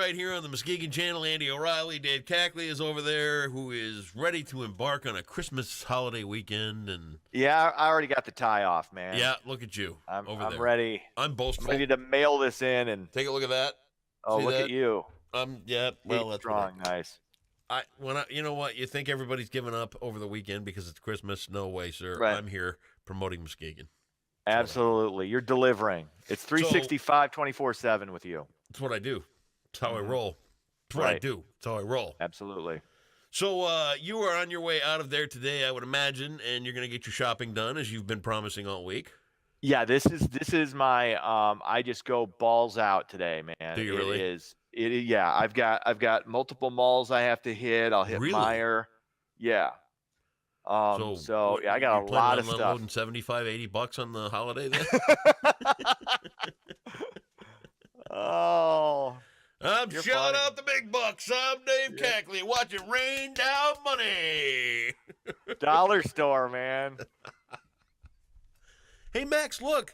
right here on the Muskegon Channel. Andy O'Reilly, Dave Cackley is over there, who is ready to embark on a Christmas holiday weekend. And yeah, I already got the tie off, man. yeah, look at you I'm there. ready. I'm boastful. I'm ready to mail this in and take a look at that. Oh, See look that? at you. Yeah. Well, that's strong. Nice. You know what? You think everybody's giving up over the weekend because it's Christmas? No way, sir. Right. I'm here promoting Muskegon. Absolutely. You're delivering. It's 365, 24/7 with you. That's what I do. That's how I roll. That's what I do. That's how I roll. Absolutely. So you are on your way out of there today, I would imagine, and you're going to get your shopping done as you've been promising all week. Yeah, this is my I just go balls out today, man. Do you really? Yeah, I've got multiple malls I have to hit. I'll hit Meyer. Yeah. So I got a lot of stuff. Unloading $75-$80 on the holiday then? Oh. I'm shouting out the big bucks. I'm Dave Cackley. Watch it rain down money. Dollar store, man. Hey, Max, look.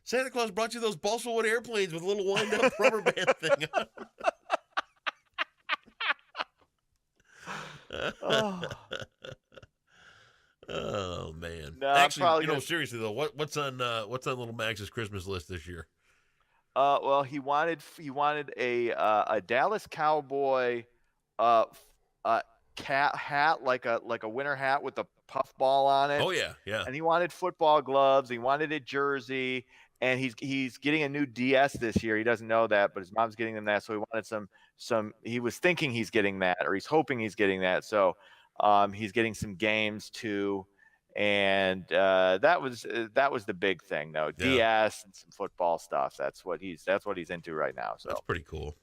Santa Claus brought you those balsa wood airplanes with a little wind-up rubber band thing on. Oh man! No, actually, seriously though, what's on little Max's Christmas list this year? Well, he wanted a Dallas Cowboy cat hat, like a winter hat with a puffball on it. Oh yeah. And he wanted football gloves. He wanted a jersey, and he's getting a new DS this year. He doesn't know that, but his mom's getting him that. So he wanted some. He was thinking he's getting that, or he's hoping he's getting that. So he's getting some games too, and that was the big thing though. Yeah. DS and some football stuff. That's what he's into right now. So that's pretty cool.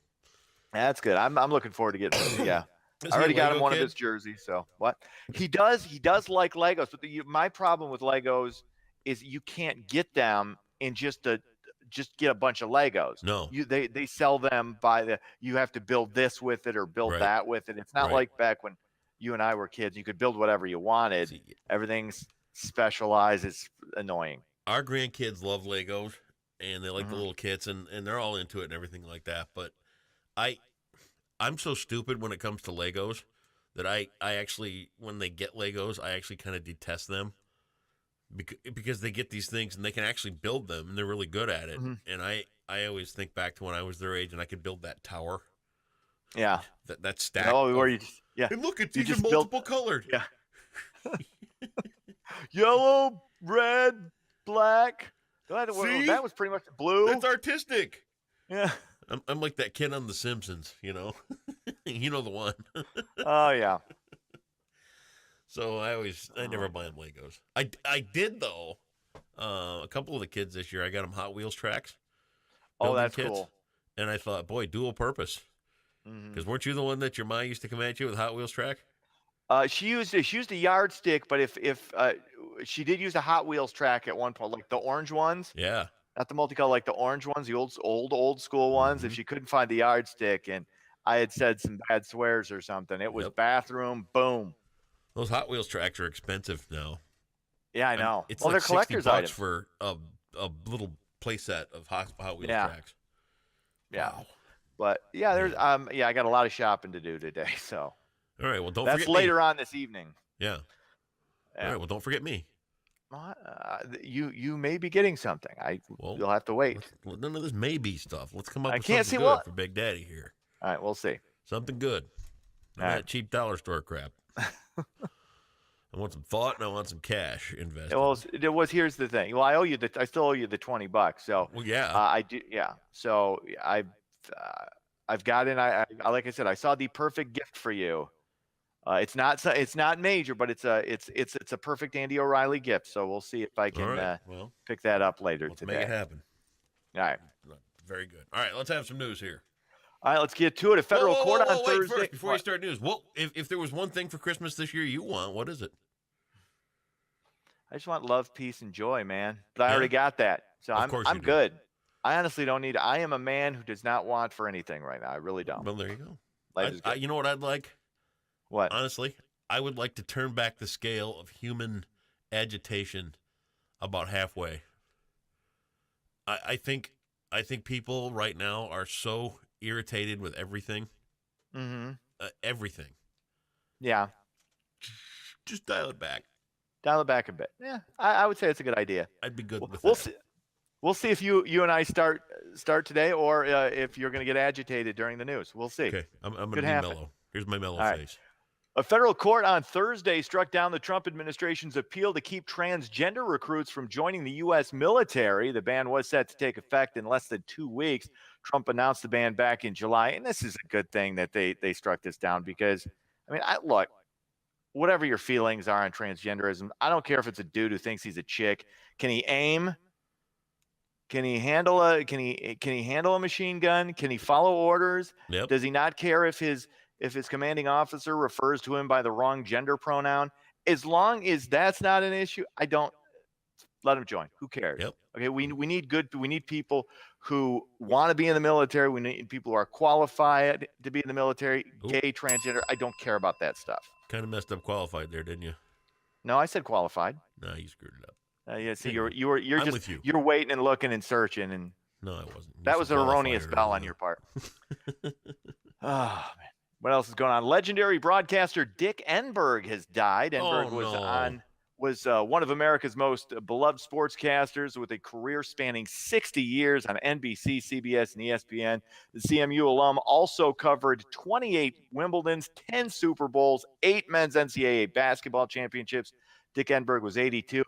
That's good. I'm looking forward to getting. Yeah. I already got him one of his jerseys. So what he does like Legos. But my problem with Legos is you can't get them in just get a bunch of Legos. No, they sell them you have to build this with it or build that with it. It's not like back when you and I were kids. You could build whatever you wanted. Everything's specialized. It's annoying. Our grandkids love Legos and they like the little kits and they're all into it and everything like that. But I'm so stupid when it comes to Legos that I actually, when they get Legos, I actually kind of detest them because they get these things and they can actually build them and they're really good at it. And I always think back to when I was their age and I could build that tower. Yeah. That stack. Oh, where you just, Hey, look, these are multiple colored. Yeah. Yellow, red, black. See? That was pretty much blue. That's artistic. Yeah. I'm like that kid on The Simpsons, you know the one. Oh yeah. So I never buy them Legos. I did though. A couple of the kids this year, I got them Hot Wheels tracks. Oh, that's kits, cool. And I thought, boy, dual purpose. Because weren't you the one that your mom used to come at you with Hot Wheels track? She used a yardstick, but if she did use a Hot Wheels track at one point, like the orange ones. Yeah. Not the multicolor, like the orange ones, the old school ones. If she couldn't find the yardstick, and I had said some bad swears or something, it was bathroom, boom. Those Hot Wheels tracks are expensive now. Yeah, I know. It's they're collector's items for a little play set of Hot Wheels tracks. Yeah. Wow. But yeah, there's I got a lot of shopping to do today. So. All right. Well, that's later on this evening. Yeah. All right. Well, don't forget me. You may be getting something. You'll have to wait. None of this maybe stuff. Let's come up with something good for Big Daddy here. All right, we'll see. Something good. Not that cheap dollar store crap. I want some thought and I want some cash invested. Well, here's the thing. Well, I still owe you the $20. So yeah, I do. Yeah. So I've got in. Like I said, I saw the perfect gift for you. It's not major, but it's a perfect Andy O'Reilly gift. So we'll see if I can pick that up later today. Make it happen. All right. Very good. All right, let's have some news here. All right, let's get to it. A federal court on Thursday. First, before you start news, if there was one thing for Christmas this year you want, what is it? I just want love, peace, and joy, man. But I already got that, so I'm good. I honestly don't need. I am a man who does not want for anything right now. I really don't. Well, there you go. You know what I'd like? What? Honestly, I would like to turn back the scale of human agitation about halfway. I think people right now are so irritated with everything. Mm-hmm. Everything. Yeah. Just dial it back. Dial it back a bit. Yeah, I would say it's a good idea. I'd be good with We'll that. see. We'll see if you and I start today, or if you're going to get agitated during the news. We'll see. Okay, I'm going to Could be happen. mellow. Here's my mellow All right. face. A federal court on Thursday struck down the Trump administration's appeal to keep transgender recruits from joining the U.S. military. The ban was set to take effect in less than 2 weeks. Trump announced the ban back in July, and this is a good thing that they struck this down because, I mean, look, whatever your feelings are on transgenderism, I don't care if it's a dude who thinks he's a chick. Can he aim? Can he handle a machine gun? Can he follow orders? Yep. Does he not care if his commanding officer refers to him by the wrong gender pronoun? As long as that's not an issue, I don't let him join. Who cares? Yep. Okay, we need people who want to be in the military. We need people who are qualified to be in the military. Ooh. Gay, transgender. I don't care about that stuff. Kind of messed up qualified there, didn't you? No, I said qualified. No, you screwed it up. Yeah, see, Anyway, you're I'm just with you. you're waiting and looking and searching, and No, I wasn't. You that was said an qualified erroneous bell on earlier. your part. Oh man, what else is going on? Legendary broadcaster Dick Enberg has died. Enberg was one of America's most beloved sportscasters with a career spanning 60 years on NBC, CBS, and ESPN. The CMU alum also covered 28 Wimbledons, 10 Super Bowls, 8 men's NCAA basketball championships. Dick Enberg was 82.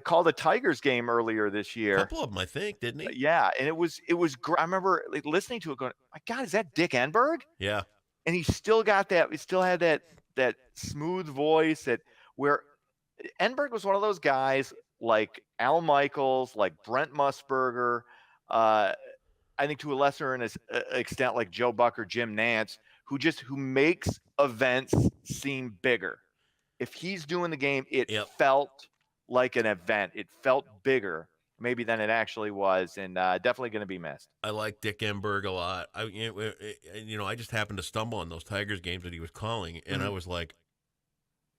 Called a Tigers game earlier this year. A couple of them, I think, didn't he? Yeah, and it was I remember listening to it going, my God, is that Dick Enberg? Yeah. And he still got that. He still had that smooth voice where Enberg was one of those guys like Al Michaels, like Brent Musburger, I think to a lesser extent like Joe Buck or Jim Nantz, who makes events seem bigger. If he's doing the game, it felt like an event. It felt bigger maybe than it actually was, and definitely going to be missed. I like Dick Enberg a lot. I just happened to stumble on those Tigers games that he was calling, and I was like,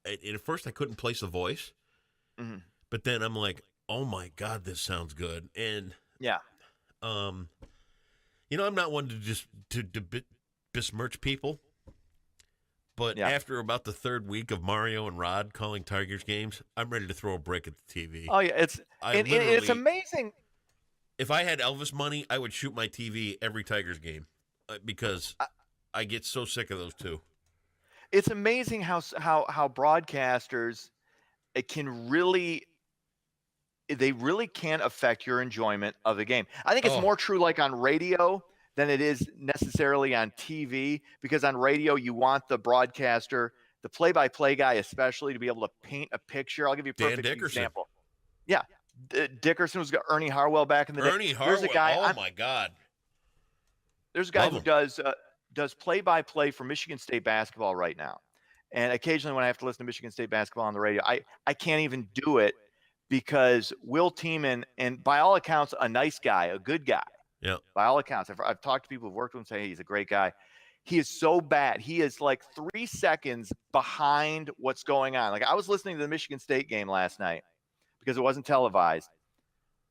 at first I couldn't place the voice, but then I'm like, oh my God, this sounds good. And yeah, I'm not one to just to besmirch people. But after about the third week of Mario and Rod calling Tigers games, I'm ready to throw a brick at the TV. Oh yeah, it's amazing. If I had Elvis money, I would shoot my TV every Tigers game because I get so sick of those two. It's amazing how broadcasters can really affect your enjoyment of the game. I think it's more true like on radio than it is necessarily on TV, because on radio you want the broadcaster, the play-by-play guy especially, to be able to paint a picture. I'll give you a perfect example. Yeah, Dickerson was Ernie Harwell back in the day. Ernie Harwell, there's a guy, my God. There's a guy who does play-by-play for Michigan State basketball right now. And occasionally when I have to listen to Michigan State basketball on the radio, I can't even do it because Will Tiemann, and by all accounts, a nice guy, a good guy. Yeah. By all accounts, I've talked to people who've worked with him, say, hey, he's a great guy. He is so bad. He is like 3 seconds behind what's going on. Like I was listening to the Michigan State game last night because it wasn't televised.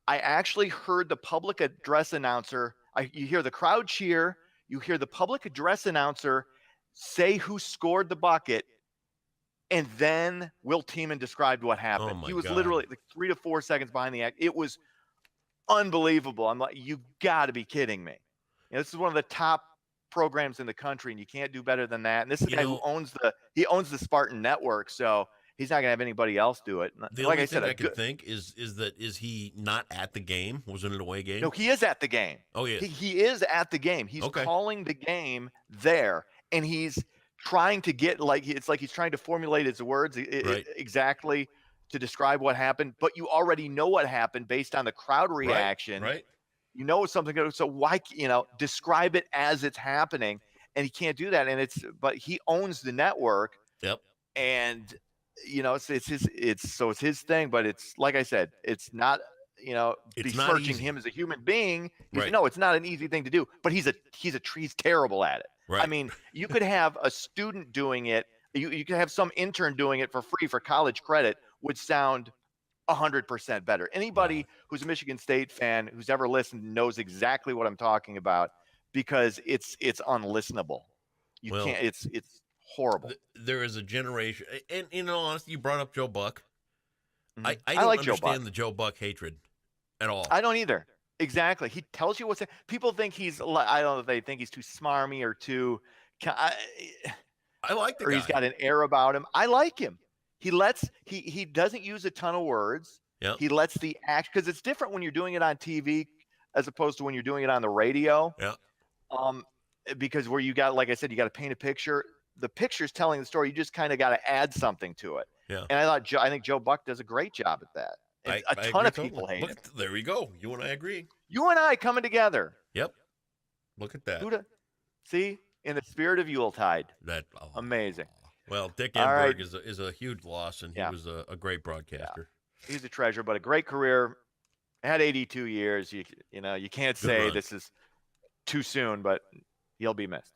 I actually heard the public address announcer. You hear the crowd cheer. You hear the public address announcer say who scored the bucket. And then Will Tiemann described what happened. Oh he was God. literally like 3 to 4 seconds behind the act. It was unbelievable. I'm like, you got to be kidding me. This is one of the top programs in the country, and you can't do better than that. And this is a guy who owns the Spartan Network, so he's not gonna have anybody else do it. The only thing I can think is he not at the game? Was it an away game? No, he is at the game. Oh yeah, he is at the game. He's calling the game there, and he's trying to get it's like he's trying to formulate his words exactly to describe what happened, but you already know what happened based on the crowd reaction. Right. You know something. So why, describe it as it's happening, and he can't do that. And but he owns the network. Yep. And it's his thing. But it's like I said, it's not besmirching him as a human being. No, it's not an easy thing to do. But he's terrible at it. Right. I mean, you could have a student doing it. You could have some intern doing it for free for college credit, would sound 100% better. Anybody who's a Michigan State fan who's ever listened knows exactly what I'm talking about. because it's unlistenable. You Well, can't. It's horrible. There is a generation, and in all honesty, you brought up Joe Buck. Mhm. I I don't like Joe Buck. understand the Joe Buck hatred at all. I don't either. Exactly. He tells you what's. People think he's. I don't know if they think he's too smarmy or too. I like the Or guy. he's got an air about him. I like him. He doesn't use a ton of words. Yep. He lets the act, because it's different when you're doing it on TV as opposed to when you're doing it on the radio. Yeah. Because where you got, like I said, you got to paint a picture. The picture's telling the story. You just kind of got to add something to it. Yeah. And I think Joe Buck does a great job at that. And a ton of people hate him. There we go. You and I agree. You and I coming together. Yep. Look at that. See, in the spirit of Yuletide. Amazing. Well, Dick Enberg is a huge loss, and he was a great broadcaster. Yeah. He's a treasure, but a great career. Had 82 years. You can't say this is too soon, but he'll be missed.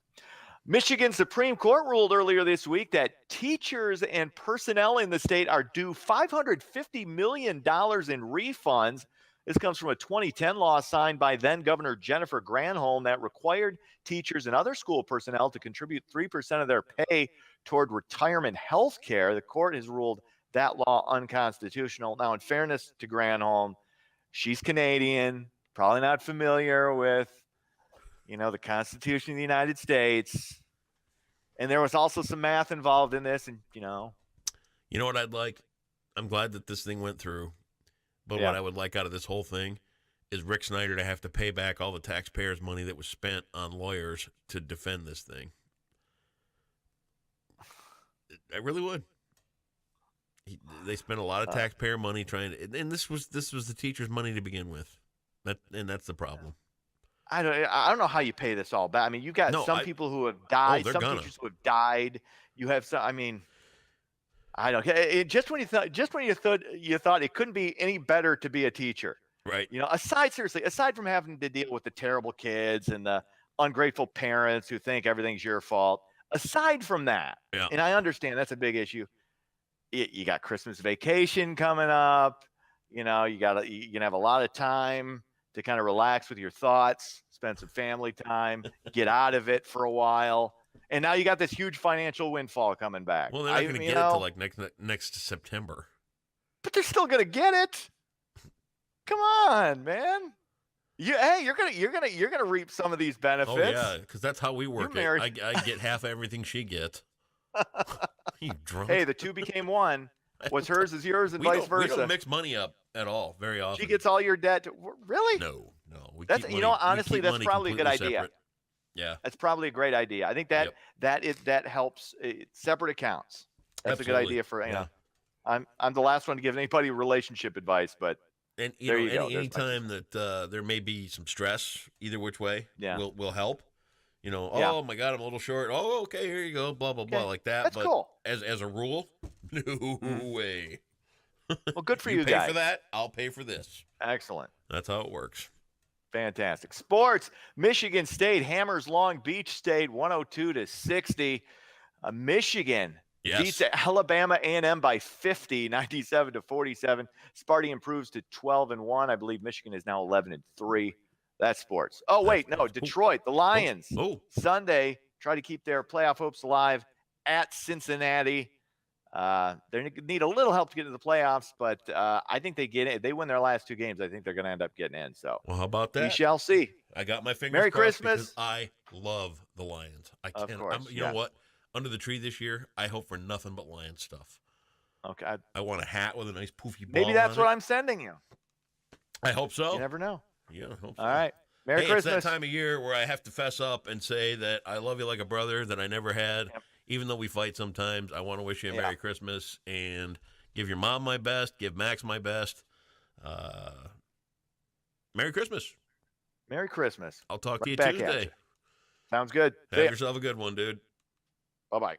Michigan Supreme Court ruled earlier this week that teachers and personnel in the state are due $550 million in refunds. This comes from a 2010 law signed by then Governor Jennifer Granholm that required teachers and other school personnel to contribute 3% of their pay toward retirement health care. The court has ruled that law unconstitutional. Now, in fairness to Granholm, she's Canadian, probably not familiar with the Constitution of the United States. And there was also some math involved in this. And, You know what I'd like? I'm glad that this thing went through. But what I would like out of this whole thing is Rick Snyder to have to pay back all the taxpayers' money that was spent on lawyers to defend this thing. I really would. They spent a lot of taxpayer money trying to, and this was the teachers' money to begin with. That's the problem. I don't know how you pay this all back. I mean, you got some people who have died, some teachers who have died. You have some. I mean, I don't. Just when you thought it couldn't be any better to be a teacher, right? Aside from having to deal with the terrible kids and the ungrateful parents who think everything's your fault. Aside from that, and I understand that's a big issue. You got Christmas vacation coming up. You're gonna have a lot of time to kind of relax with your thoughts, spend some family time, get out of it for a while. And now you got this huge financial windfall coming back. Well, they're not going to get it till like next September. But they're still going to get it. Come on, man. You're gonna reap some of these benefits. Oh yeah, because that's how we work it. I get half everything she gets. You drunk? Hey, the two became one. What's hers is yours, and vice versa. We don't mix money up at all very often. She gets all your debt. Really? No. Honestly, that's probably a good idea. Separate. Yeah, that's probably a great idea. I think that helps. Separate accounts. That's Absolutely. A good idea for I'm the last one to give anybody relationship advice, but anytime that there may be some stress either which way, will help. Oh my God, I'm a little short. Oh, okay, here you go. Blah blah blah, like that. That's cool. As a rule, no way. Well, good for you pay guys. For that, I'll pay for this. Excellent. That's how it works. Fantastic. Sports. Michigan State hammers Long Beach State 102-60. Michigan beats Alabama A&M by 50, 97-47. Sparty improves to 12-1. I believe Michigan is now 11-3. That's sports. Oh, wait, no. Detroit, the Lions. Sunday, try to keep their playoff hopes alive at Cincinnati. They need a little help to get into the playoffs, but I think they get in. If they win their last two games, I think they're going to end up getting in. So, well, how about that? We shall see. I got my fingers Merry crossed Christmas. Because I love the Lions. Of course, you know what? Under the tree this year, I hope for nothing but Lions stuff. Okay. I want a hat with a nice poofy ball. Maybe that's what I'm sending you. I hope so. You never know. Yeah, I hope so. All right. Merry Christmas. It's that time of year where I have to fess up and say that I love you like a brother that I never had. Yep. Even though we fight sometimes, I want to wish you a Merry Christmas and give your mom my best, give Max my best. Merry Christmas. Merry Christmas. I'll talk to you Tuesday. Sounds good. Have yourself a good one, dude. Bye-bye.